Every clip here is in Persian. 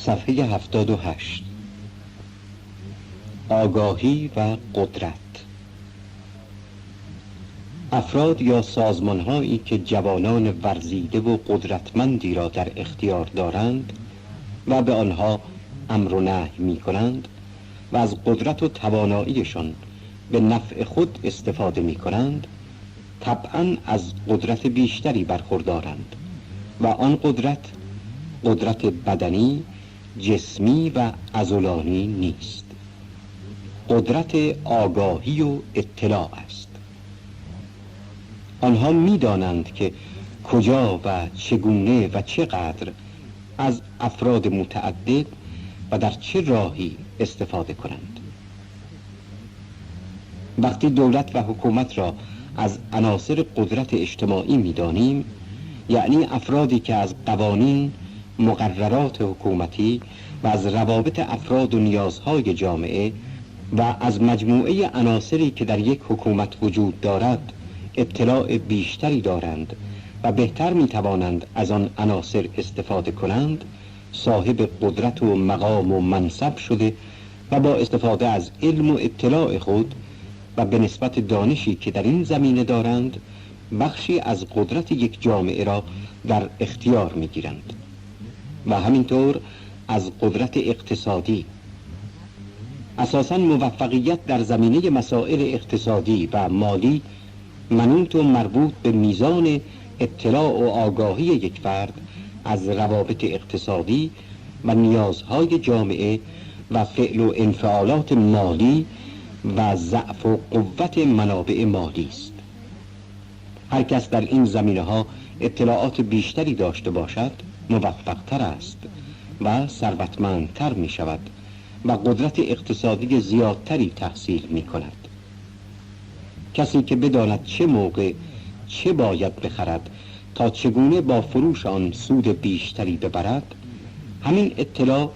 صفحه 78. آگاهی و قدرت. افراد یا سازمان‌هایی که جوانان ورزیده و قدرتمندی را در اختیار دارند و به آنها امر و نهی می‌کنند و از قدرت و تواناییشان به نفع خود استفاده می‌کنند، طبعاً از قدرت بیشتری برخوردارند و آن قدرت بدنی، جسمی و عضلانی نیست. قدرت آگاهی و اطلاع است. آنها می‌دانند که کجا و چگونه و چقدر از افراد متعدد و در چه راهی استفاده کنند. وقتی دولت و حکومت را از عناصر قدرت اجتماعی می‌دانیم، یعنی افرادی که از قوانین، مقررات حکومتی و از روابط افراد و نیازهای جامعه و از مجموعه عناصری که در یک حکومت وجود دارد اطلاع بیشتری دارند و بهتر می‌توانند از آن عناصر استفاده کنند، صاحب قدرت و مقام و منصب شده و با استفاده از علم و اطلاع خود و به نسبت دانشی که در این زمینه دارند، بخشی از قدرت یک جامعه را در اختیار می‌گیرند و همینطور از قدرت اقتصادی. اساساً موفقیت در زمینه مسائل اقتصادی و مالی منوط و مربوط به میزان اطلاع و آگاهی یک فرد از روابط اقتصادی و نیازهای جامعه و فعل و انفعالات مالی و ضعف و قوت منابع مالی است. هر کس در این زمینه‌ها اطلاعات بیشتری داشته باشد موفق‌تر است و ثروتمندتر می شود و قدرت اقتصادی زیادتری تحصیل می کند. کسی که بداند چه موقع چه باید بخرد تا چگونه با فروش آن سود بیشتری ببرد، همین اطلاع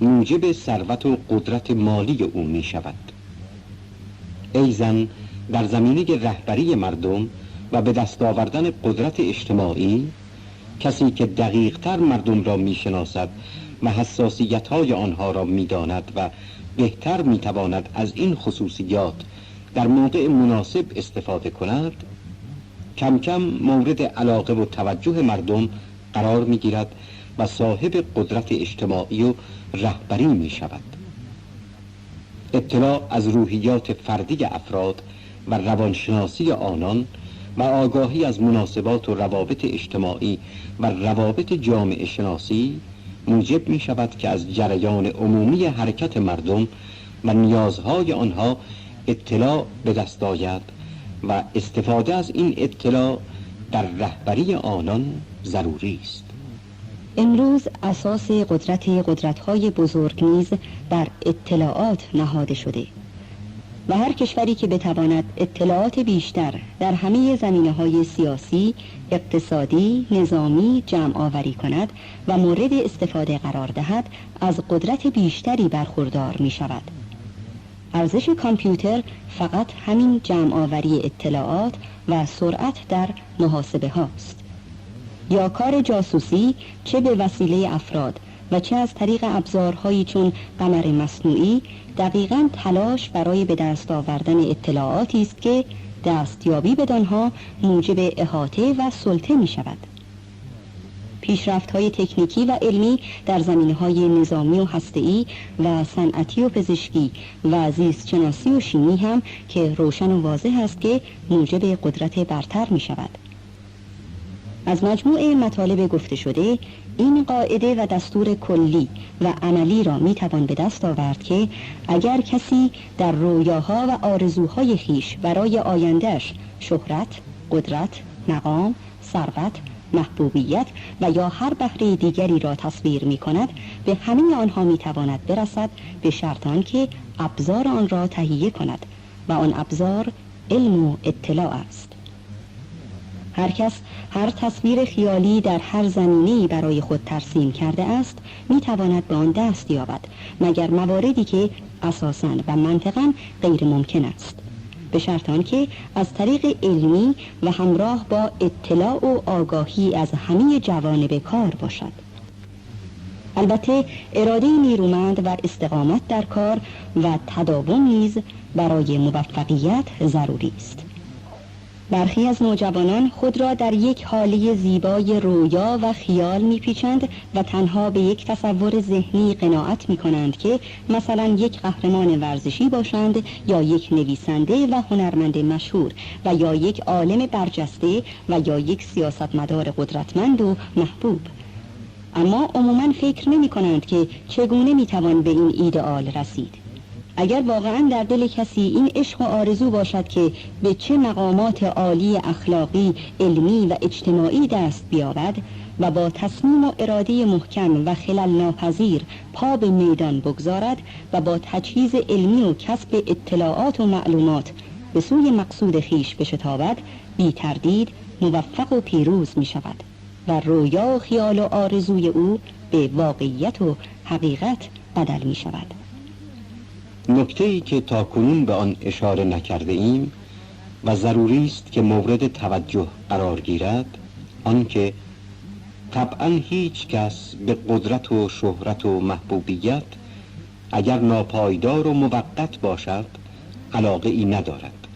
موجب ثروت و قدرت مالی او می شود. ایضاً در زمینه رهبری مردم و به دست آوردن قدرت اجتماعی، کسی که دقیق‌تر مردم را می‌شناسد و حساسیت‌های آنها را می‌داند و بهتر می‌تواند از این خصوصیات در موقع مناسب استفاده کند، کم کم مورد علاقه و توجه مردم قرار می‌گیرد و صاحب قدرت اجتماعی و رهبری می‌شود. اطلاع از روحیات فردی افراد و روانشناسی آنان و آگاهی از مناسبات و روابط اجتماعی و روابط جامعه شناسی موجب می شود که از جریان عمومی حرکت مردم و نیازهای آنها اطلاع به دست آید و استفاده از این اطلاع در رهبری آنان ضروری است. امروز اساس قدرت‌های بزرگ نیز بر اطلاعات نهاده شده و هر کشوری که بتواند اطلاعات بیشتر در همه زمینه‌های سیاسی، اقتصادی، نظامی جمع آوری کند و مورد استفاده قرار دهد، از قدرت بیشتری برخوردار می شود. ارزش کامپیوتر فقط همین جمع آوری اطلاعات و سرعت در محاسبه هاست. یا کار جاسوسی چه به وسیله افراد و چه از طریق ابزارهایی چون قمر مصنوعی، دقیقاً تلاش برای به دست آوردن اطلاعاتی است که دستیابی بدانها موجب احاطه و سلطه می شود. پیشرفت‌های تکنیکی و علمی در زمینه‌های نظامی و هسته‌ای و صنعتی و پزشکی و زیستشناسی و شیمی هم که روشن و واضح است که موجب قدرت برتر می شود. از مجموعه مطالب گفته شده، این قاعده و دستور کلی و عملی را می توان به دست آورد که اگر کسی در رویاها و آرزوهای خیش برای آیندهش شهرت، قدرت، مقام، ثروت، محبوبیت و یا هر بهره دیگری را تصویر می کند، به همه آنها می تواند برسد به شرط آنکه ابزار آن را تهیه کند و آن ابزار علم و اطلاع است. هر کس هر تصویر خیالی در هر زمینه‌ای برای خود ترسیم کرده است می تواند به آن دست یابد، مگر مواردی که اساساً و منطقاً غیر ممکن است، به شرط آنکه از طریق علمی و همراه با اطلاع و آگاهی از همه جوانب کار باشد. البته اراده نیرومند و استقامت در کار و تداوم نیز برای موفقیت ضروری است. برخی از نوجوانان خود را در یک حاله زیبای رویا و خیال میپیچند و تنها به یک تصور ذهنی قناعت میکنند که مثلا یک قهرمان ورزشی باشند یا یک نویسنده و هنرمند مشهور و یا یک عالم برجسته و یا یک سیاستمدار قدرتمند و محبوب. اما عموماً فکر نمی کنند که چگونه میتوان به این ایدئال رسید. اگر واقعاً در دل کسی این عشق و آرزو باشد که به چه مقامات عالی اخلاقی، علمی و اجتماعی دست بیابد و با تصمیم و اراده محکم و خلل ناپذیر پا به میدان بگذارد و با تجهیز علمی و کسب اطلاعات و معلومات به سوی مقصود خیش بشتابد، بی تردید موفق و پیروز می شود و رویا و خیال و آرزوی او به واقعیت و حقیقت بدل می شود. نکته‌ای که تاکنون به آن اشاره نکرده ایم و ضروری است که مورد توجه قرار گیرد، آن که طبعاً هیچ کس به قدرت و شهرت و محبوبیت اگر ناپایدار و موقت باشد علاقه ای ندارد.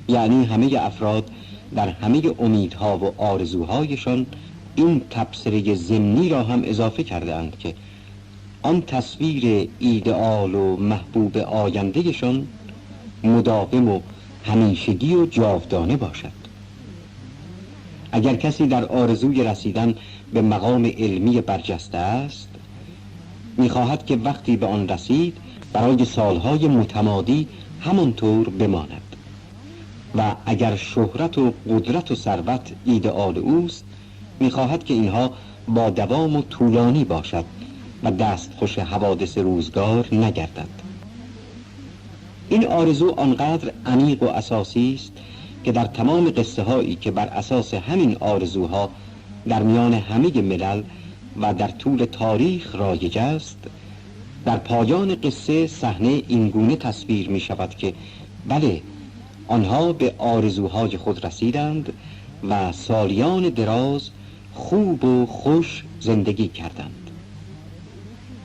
یعنی همه افراد در همه امیدها و آرزوهایشان این تبصره ضمنی را هم اضافه کردند که آن تصویر ایدئال و محبوب آیندهشان مداوم و همیشگی و جاودانه باشد. اگر کسی در آرزوی رسیدن به مقام علمی برجسته است، می‌خواهد که وقتی به آن رسید برای سالهای متمادی همانطور بماند و اگر شهرت و قدرت و ثروت ایدئال اوست، می‌خواهد که اینها با دوام و طولانی باشد و دستخوش حوادث روزگار نگردند. این آرزو آنقدر عمیق و اساسی است که در تمام قصه هایی که بر اساس همین آرزوها در میان همه ملل و در طول تاریخ رایج است، در پایان قصه صحنه اینگونه تصویر می شود که بله، آنها به آرزوهای خود رسیدند و سالیان دراز خوب و خوش زندگی کردند.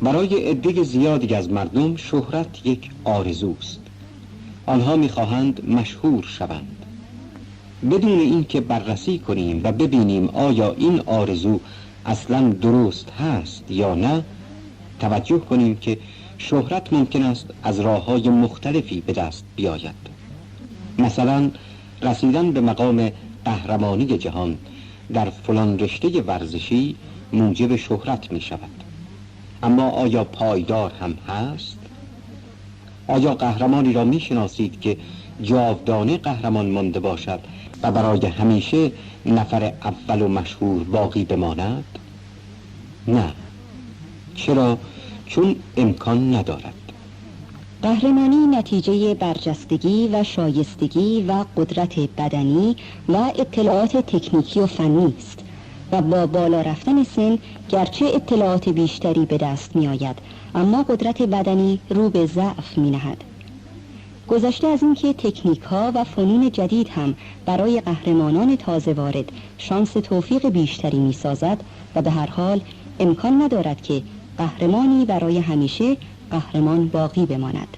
برای عده زیادی از مردم شهرت یک آرزوست. آنها می‌خواهند مشهور شوند. بدون اینکه بررسی کنیم و ببینیم آیا این آرزو اصلاً درست هست یا نه، توجه کنیم که شهرت ممکن است از راه‌های مختلفی به دست بیاید. مثلا رسیدن به مقام قهرمانی جهان در فلان رشته ورزشی موجب شهرت می شود. اما آیا پایدار هم هست؟ آیا قهرمانی را می شناسید که جاودانه قهرمان مانده باشد و برای همیشه نفر اول و مشهور باقی بماند؟ نه. چرا؟ چون امکان ندارد. قهرمانی نتیجه برجستگی و شایستگی و قدرت بدنی و اطلاعات تکنیکی و فنی است و با بالا رفتن سن گرچه اطلاعات بیشتری به دست می آید، اما قدرت بدنی رو به ضعف می نهد. گذشته از این که تکنیک ها و فنون جدید هم برای قهرمانان تازه وارد شانس توفیق بیشتری می سازد و به هر حال امکان ندارد که قهرمانی برای همیشه قهرمان باقی بماند.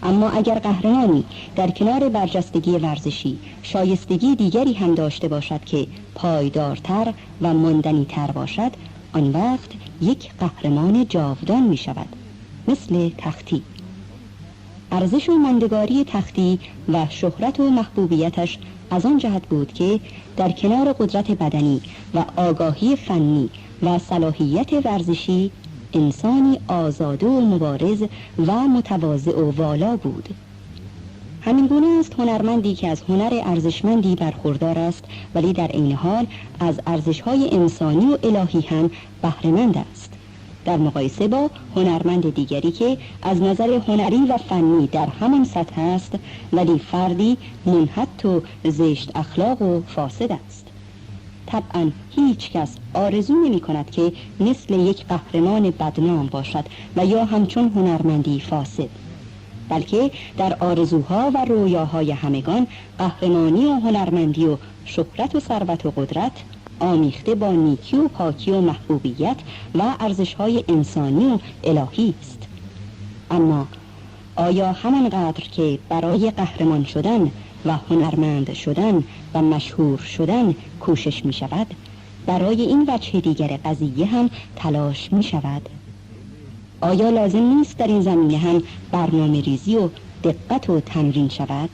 اما اگر قهرمانی در کنار برجستگی ورزشی شایستگی دیگری هم داشته باشد که پایدارتر و ماندنی‌تر باشد، آن وقت یک قهرمان جاودان می شود، مثل تختی. ارزش و ماندگاری تختی و شهرت و محبوبیتش از آن جهت بود که در کنار قدرت بدنی و آگاهی فنی و صلاحیت ورزشی انسانی آزاده و مبارز و متواضع و والا بود. همین گونه است هنرمندی که از هنر ارزشمندی برخوردار است ولی در عین حال از ارزش‌های انسانی و الهی هم بهره‌مند است، در مقایسه با هنرمند دیگری که از نظر هنری و فنی در همان سطح است ولی فردی منحط و زشت اخلاق و فاسد است. طبعا هیچ کس آرزو نمی کند که مثل یک قهرمان بدنام باشد و یا همچون هنرمندی فاسد، بلکه در آرزوها و رویاهای همگان قهرمانی و هنرمندی و شهرت و ثروت و قدرت آمیخته با نیکی و پاکی و محبوبیت و ارزش‌های انسانی و الهی است. اما آیا همانقدر که برای قهرمان شدن و هنرمند شدن و مشهور شدن کوشش می شود، برای این وجه دیگر قضیه هم تلاش می شود؟ آیا لازم نیست در این زمینه هم برنامه ریزی و دقت و تمرین شود؟